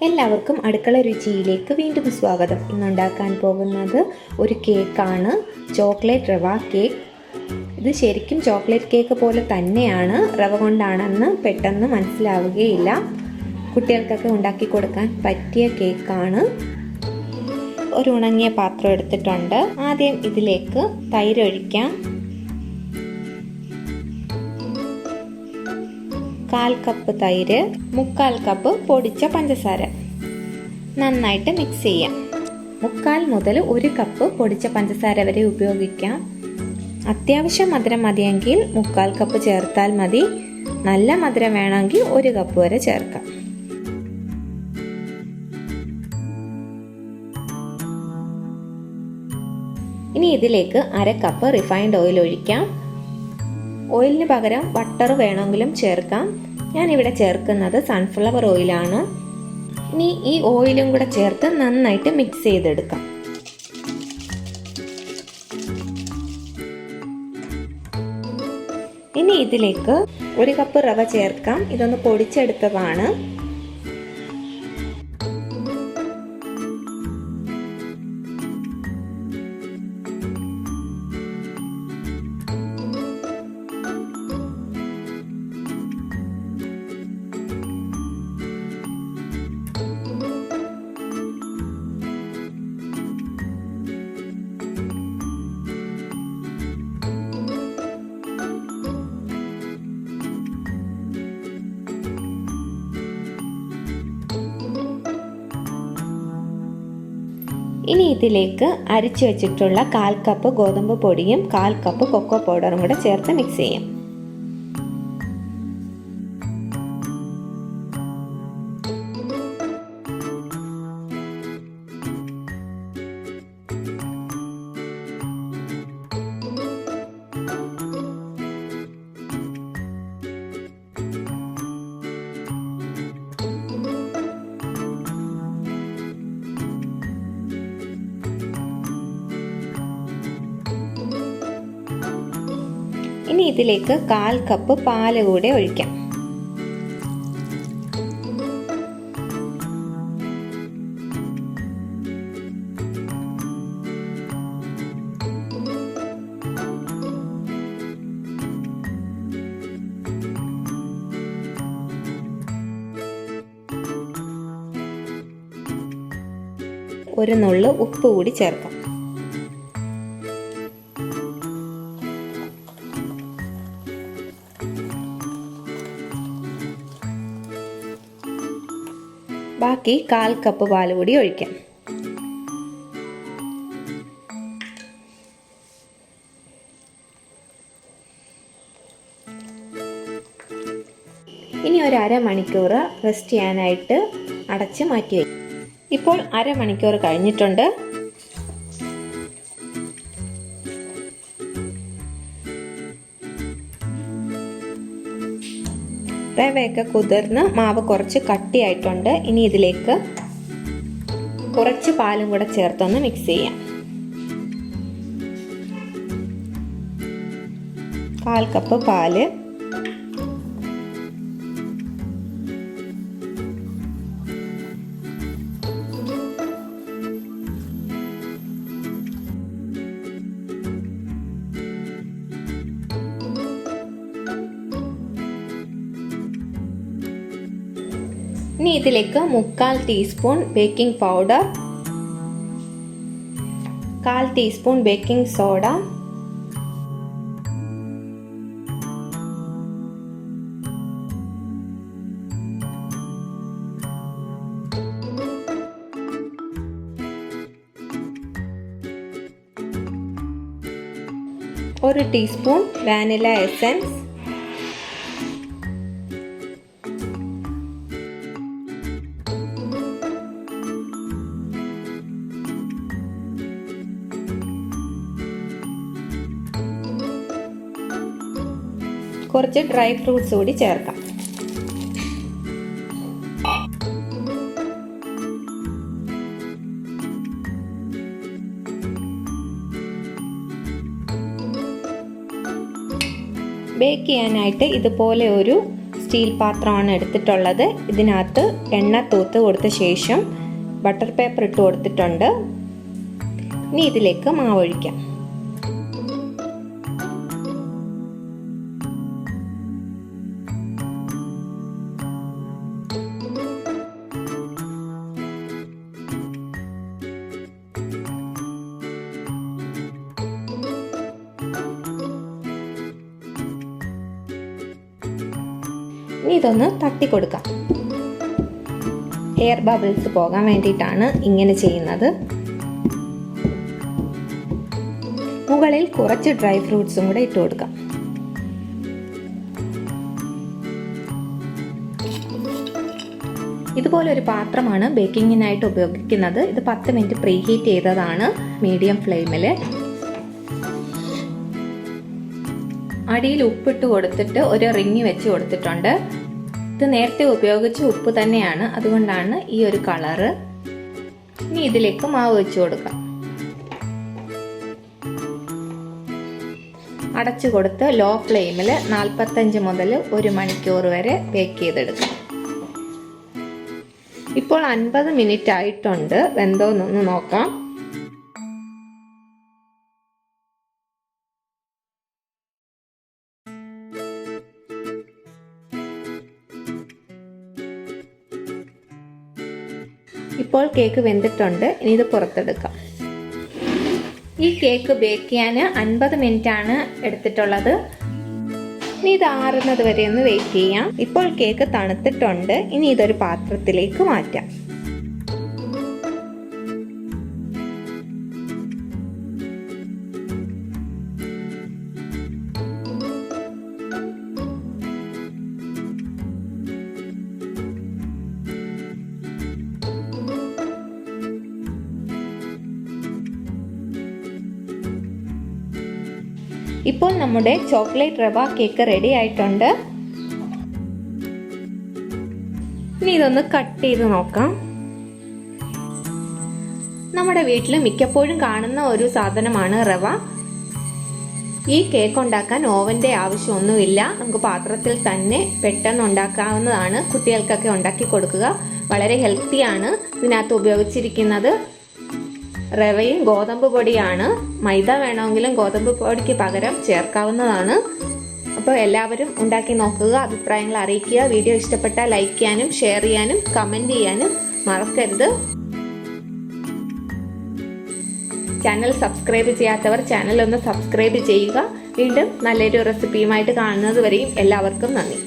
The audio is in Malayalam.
എല്ലാവർക്കും അടുക്കള രുചിയിലേക്ക് വീണ്ടും സ്വാഗതം. ഇന്നുണ്ടാക്കാൻ പോകുന്നത് ഒരു കേക്കാണ്, ചോക്ലേറ്റ് റവ കേക്ക്. ഇത് ശരിക്കും ചോക്ലേറ്റ് കേക്ക് പോലെ തന്നെയാണ്, റവ കൊണ്ടാണെന്ന് പെട്ടെന്ന് മനസ്സിലാവുകയില്ല. കുട്ടികൾക്കൊക്കെ ഉണ്ടാക്കി കൊടുക്കാൻ പറ്റിയ കേക്കാണ്. ഒരു ഉണങ്ങിയ പാത്രം എടുത്തിട്ടുണ്ട്. ആദ്യം ഇതിലേക്ക് തൈര് ഒഴിക്കാം. 1/4 കപ്പ് തൈര്, 3/4 കപ്പ് പൊടിച്ച പഞ്ചസാര. നന്നായിട്ട് മിക്സ് ചെയ്യാം. 3/4 മുതൽ 1 കപ്പ് പൊടിച്ച പഞ്ചസാര വരെ ഉപയോഗിക്കാം. അത്യാവശ്യം മധുരം മതിയെങ്കിൽ 3/4 കപ്പ് ചേർത്താൽ മതി. നല്ല മധുരം വേണമെങ്കിൽ 1 കപ്പ് വരെ ചേർക്കാം. ഇനി ഇതിലേക്ക് 1/2 കപ്പ് റിഫൈൻഡ് ഓയിൽ ഒഴിക്കാം. ഓയിലിന് പകരം ബട്ടർ വേണമെങ്കിലും ചേർക്കാം. ഞാനിവിടെ ചേർക്കുന്നത് സൺഫ്ലവർ ഓയിലാണ്. ഇനി ഈ ഓയിലും കൂടെ ചേർത്ത് നന്നായിട്ട് മിക്സ് ചെയ്തെടുക്കാം. ഇനി ഇതിലേക്ക് 1 കപ്പ് റവ ചേർക്കാം. ഇതൊന്ന് പൊടിച്ചെടുത്തതാണ്. ഇനി ഇതിലേക്ക് അരിച്ചു വെച്ചിട്ടുള്ള 1/4 കപ്പ് ഗോതമ്പ് പൊടിയും 1/4 കപ്പ് കൊക്കോ പൗഡറും കൂടെ ചേർത്ത് മിക്സ് ചെയ്യാം. ഇനി ഇതിലേക്ക് 1/4 കപ്പ് പാല് കൂടെ ഒഴിക്കാം. ഒരു നുള്ളു ഉപ്പ് കൂടി ചേർക്കാം. ബാക്കി 1/4 കപ്പ് പാൽ കൂടി ഒഴിക്കാം. ഇനി ഒരു അരമണിക്കൂർ റെസ്റ്റ് ചെയ്യാനായിട്ട് അടച്ച് മാറ്റി വയ്ക്കും. ഇപ്പോൾ അരമണിക്കൂർ കഴിഞ്ഞിട്ടുണ്ട്. റവയൊക്കെ കുതിർന്ന് മാവ് കുറച്ച് കട്ടിയായിട്ടുണ്ട്. ഇനി ഇതിലേക്ക് കുറച്ച് പാലും കൂടെ ചേർത്തൊന്ന് മിക്സ് ചെയ്യാം. 1/4 കപ്പ് പാല്, ഇനി ഇതിലേക്ക് 3/4 teaspoon baking powder, 1/4 teaspoon baking soda, ഒരു ടീസ്പൂൺ വാനില എസൻസ്, കുറച്ച് ഡ്രൈ ഫ്രൂട്ട്സ് കൂടി ചേർക്കാം. ബേക്ക് ചെയ്യാനായിട്ട് ഇതുപോലെ ഒരു സ്റ്റീൽ പാത്രമാണ് എടുത്തിട്ടുള്ളത്. ഇതിനകത്ത് എണ്ണ തൂത്ത് കൊടുത്ത ശേഷം ബട്ടർ പേപ്പർ ഇട്ട് കൊടുത്തിട്ടുണ്ട്. ഇനി ഇതിലേക്ക് മാവ് ഒഴിക്കാം. ഇനി ഇതൊന്ന് തട്ടി കൊടുക്കാം. എയർ ബബിൾസ് പോകാൻ വേണ്ടിയിട്ടാണ് ഇങ്ങനെ ചെയ്യുന്നത്. മുകളിൽ കുറച്ച് ഡ്രൈ ഫ്രൂട്ട്സും കൂടെ ഇട്ട് കൊടുക്കാം. ഇതുപോലെ ഒരു പാത്രമാണ് ബേക്കിങ്ങിനായിട്ട് ഉപയോഗിക്കുന്നത്. ഇത് 10 മിനിറ്റ് പ്രീ ഹീറ്റ് ചെയ്തതാണ് മീഡിയം ഫ്ലെയിമിൽ. അടിയിൽ ഉപ്പിട്ട് കൊടുത്തിട്ട് ഒരു റിങ് വെച്ച് കൊടുത്തിട്ടുണ്ട്. ഇത് നേരത്തെ ഉപയോഗിച്ച ഉപ്പ് തന്നെയാണ്, അതുകൊണ്ടാണ് ഈ ഒരു കളറ്. ഇനി ഇതിലേക്ക് മാവ് വെച്ച് കൊടുക്കാം. അടച്ചു കൊടുത്ത് ലോ ഫ്ലെയിമിൽ 45 മുതൽ 1 മണിക്കൂർ വരെ ബേക്ക് ചെയ്തെടുക്കാം. ഇപ്പോൾ 50 മിനിറ്റ് ആയിട്ടുണ്ട്. വെന്തോന്നൊന്ന് നോക്കാം. ഇപ്പോൾ കേക്ക് വെന്തിട്ടുണ്ട്. ഇനി ഇത് പുറത്തെടുക്കാം. ഈ കേക്ക് ബേക്ക് ചെയ്യാൻ 50 മിനിറ്റ് ആണ് എടുത്തിട്ടുള്ളത്. ഇനി ഇത് ആറുന്നത് വരെ ഒന്ന് വെയിറ്റ് ചെയ്യാം. ഇപ്പോൾ കേക്ക് തണുത്തിട്ടുണ്ട്. ഇനി ഇതൊരു പാത്രത്തിലേക്ക് മാറ്റാം. ഇപ്പോൾ നമ്മുടെ ചോക്ലേറ്റ് റവ കേക്ക് റെഡി ആയിട്ടുണ്ട്. ഇനി ഇതൊന്ന് കട്ട് ചെയ്ത് നോക്കാം. നമ്മുടെ വീട്ടിൽ മിക്കപ്പോഴും കാണുന്ന ഒരു സാധനമാണ് റവ. ഈ കേക്ക് ഉണ്ടാക്കാൻ ഓവന്റെ ആവശ്യമൊന്നുമില്ല. നമുക്ക് പാത്രത്തിൽ തന്നെ പെട്ടെന്ന് ഉണ്ടാക്കാവുന്നതാണ്. കുട്ടികൾക്കൊക്കെ ഉണ്ടാക്കി കൊടുക്കുക. വളരെ ഹെൽത്തിയാണ്. ഇതിനകത്ത് ഉപയോഗിച്ചിരിക്കുന്നത് റവയും ഗോതമ്പ് പൊടിയാണ്. മൈദ വേണമെങ്കിലും ഗോതമ്പ് പൊടിക്ക് പകരം ചേർക്കാവുന്നതാണ്. അപ്പോൾ എല്ലാവരും ഉണ്ടാക്കി നോക്കുക, അഭിപ്രായങ്ങൾ അറിയിക്കുക. വീഡിയോ ഇഷ്ടപ്പെട്ടാൽ ലൈക്ക് ചെയ്യാനും ഷെയർ ചെയ്യാനും കമൻറ്റ് ചെയ്യാനും മറക്കരുത്. ചാനൽ സബ്സ്ക്രൈബ് ചെയ്യാത്തവർ ചാനൽ ഒന്ന് സബ്സ്ക്രൈബ് ചെയ്യുക. വീണ്ടും നല്ലൊരു റെസിപ്പിയുമായിട്ട് കാണുന്നത് വരെയും എല്ലാവർക്കും നന്ദി.